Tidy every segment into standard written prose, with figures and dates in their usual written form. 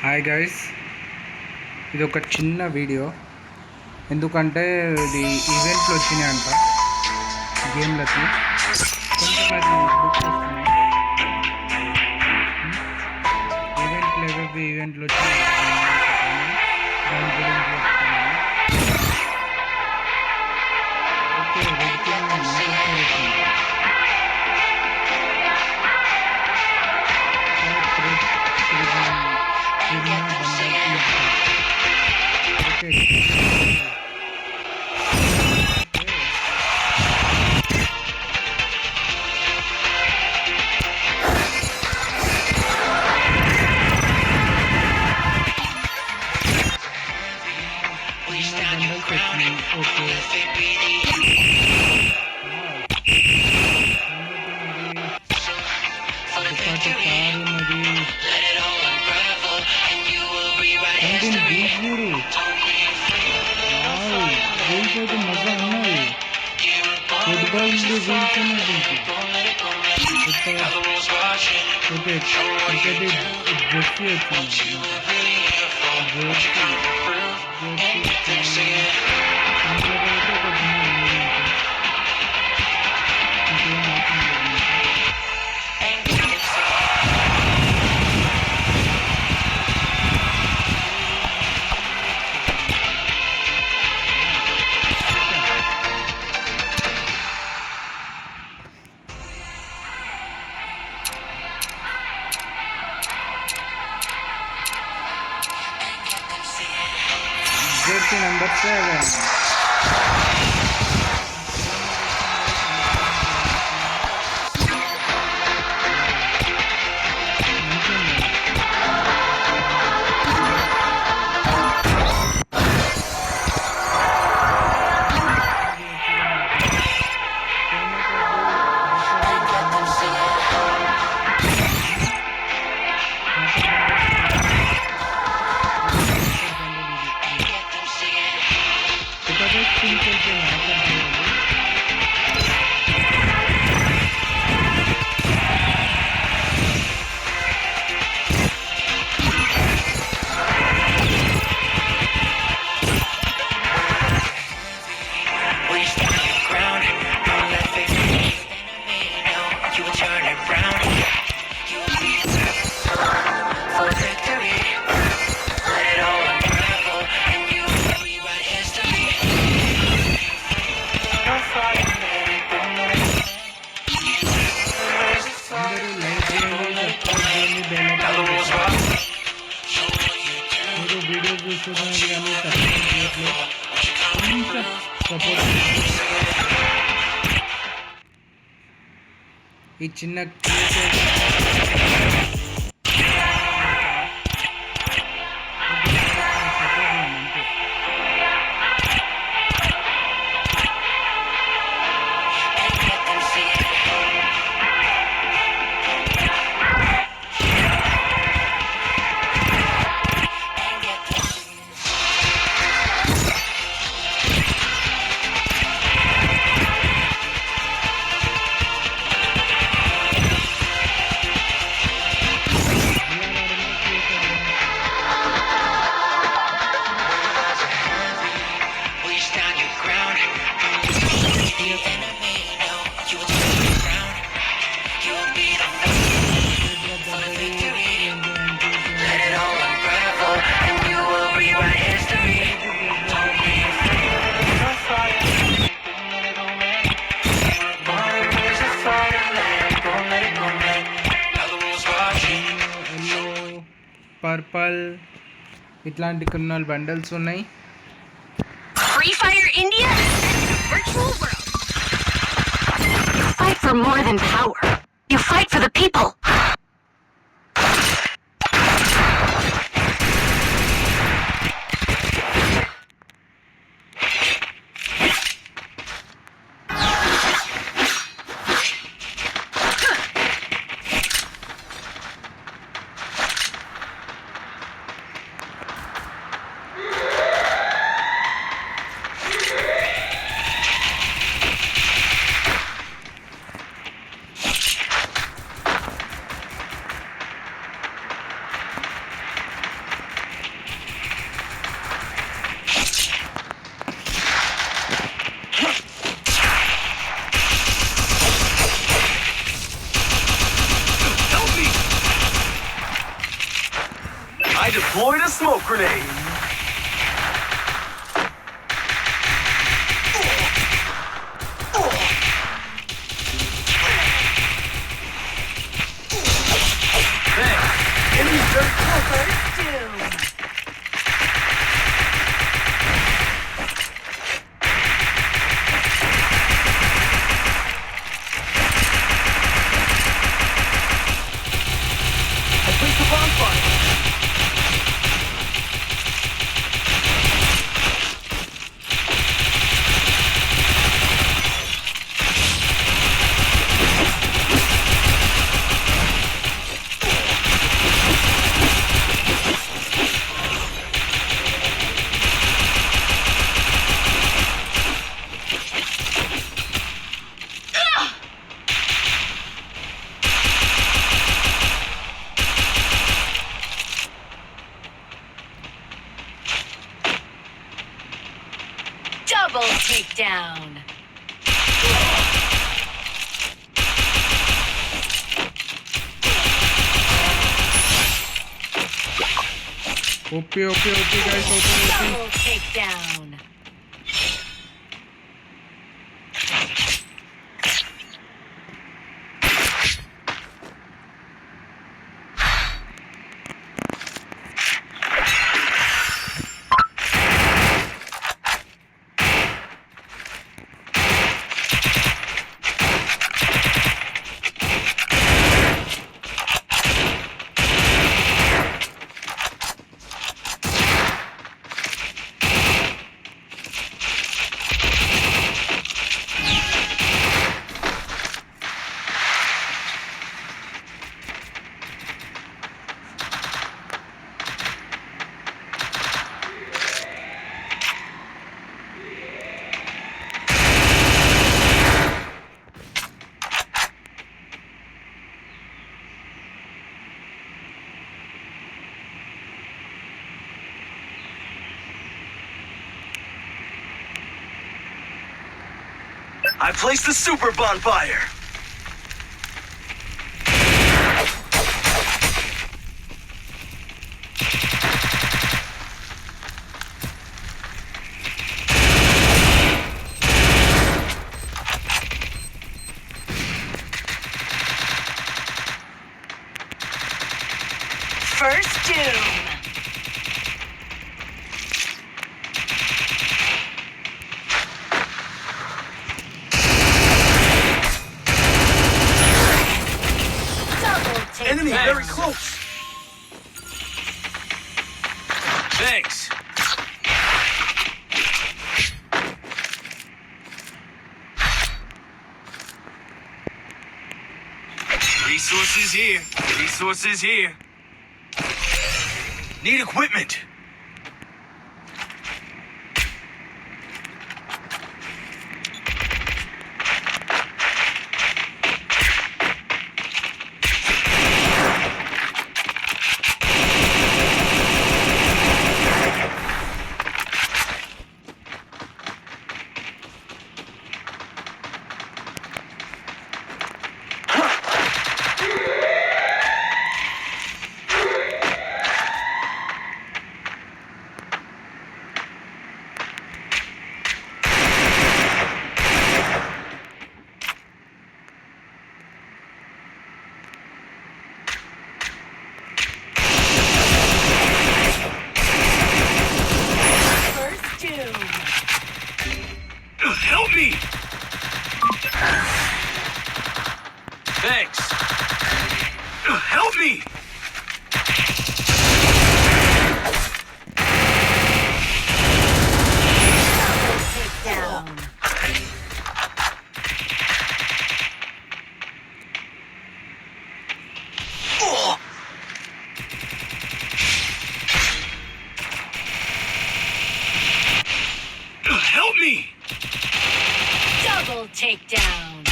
Hi guys, ఇది ఒక చిన్న వీడియో. ఎందుకంటే ఇది ఈవెంట్లు వచ్చినాయంట గేమ్లకి. కొంచెం అది బుక్ చేస్తున్నాయి. ఈవెంట్లు వచ్చినాయి దాని గురించి చెప్తున్నాను. ఓకే, రెడ్ టీమ్ ఇంకొకసారి వచ్చింది. మజా ఉన్నది. Football cricket jersey number 7. ఈ చిన్న పర్పల్ ఇట్లాంటి కొన్ని బండల్స్ ఉన్నాయి. Free Fire India virtual world. You fight for more than power. You fight for the people. I deployed a smoke grenade. Thanks. Enemy's very close. First doom. I placed a bonfire. Double takedown. OP, guys, OP. Double takedown. I placed the super bonfire. First doom. Double takedown. Enemy very close. Thanks. Resources here. Resources here. Need equipment. First doom. Help me! Thanks. Help me! Double takedown. Oh. Help me! Double takedown.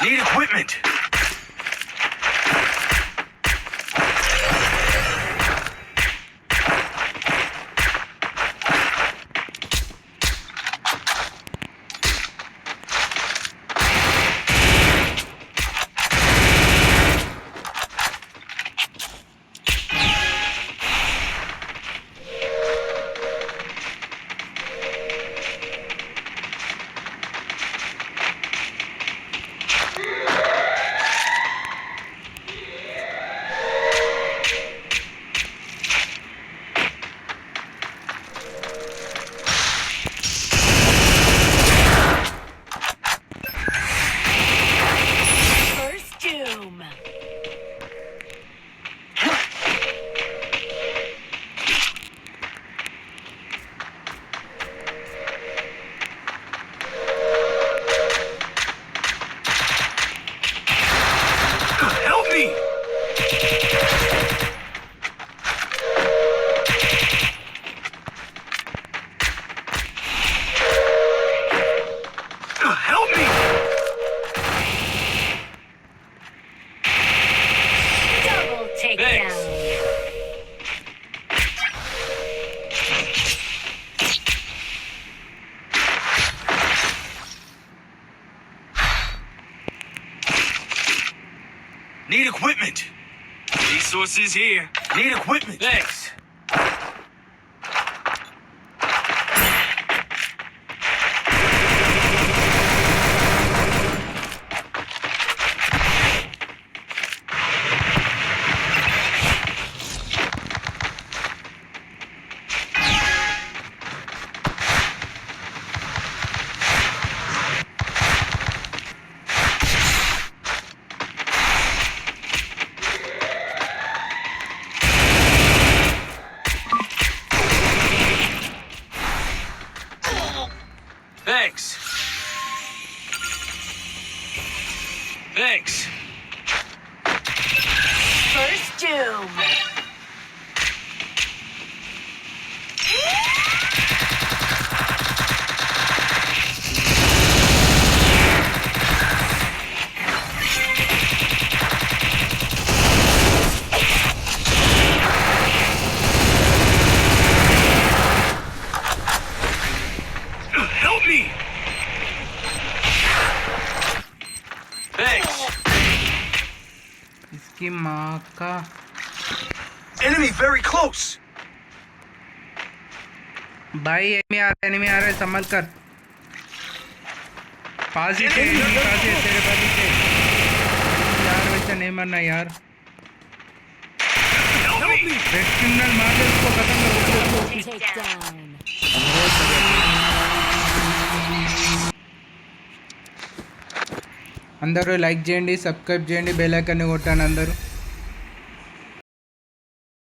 Need equipment. equipment. Resources here. Need equipment. Thanks. Thanks. Thanks. First doom. Help me. Thanks. इसकी माँ का Enemy very close. भाई enemy आ रहा है, संभल कर। पास ही थे, enemy पास ही है, तेरे पास ही थे यार। वैसे नहीं मरना यार। Help me. रेड क्रिमिनल मार दे उसको, खत्म कर उसको। Takedown. అందరూ లైక్ చేయండి, సబ్స్క్రైబ్ చేయండి, బెల్ ఐకాన్ కొట్టండి అందరూ।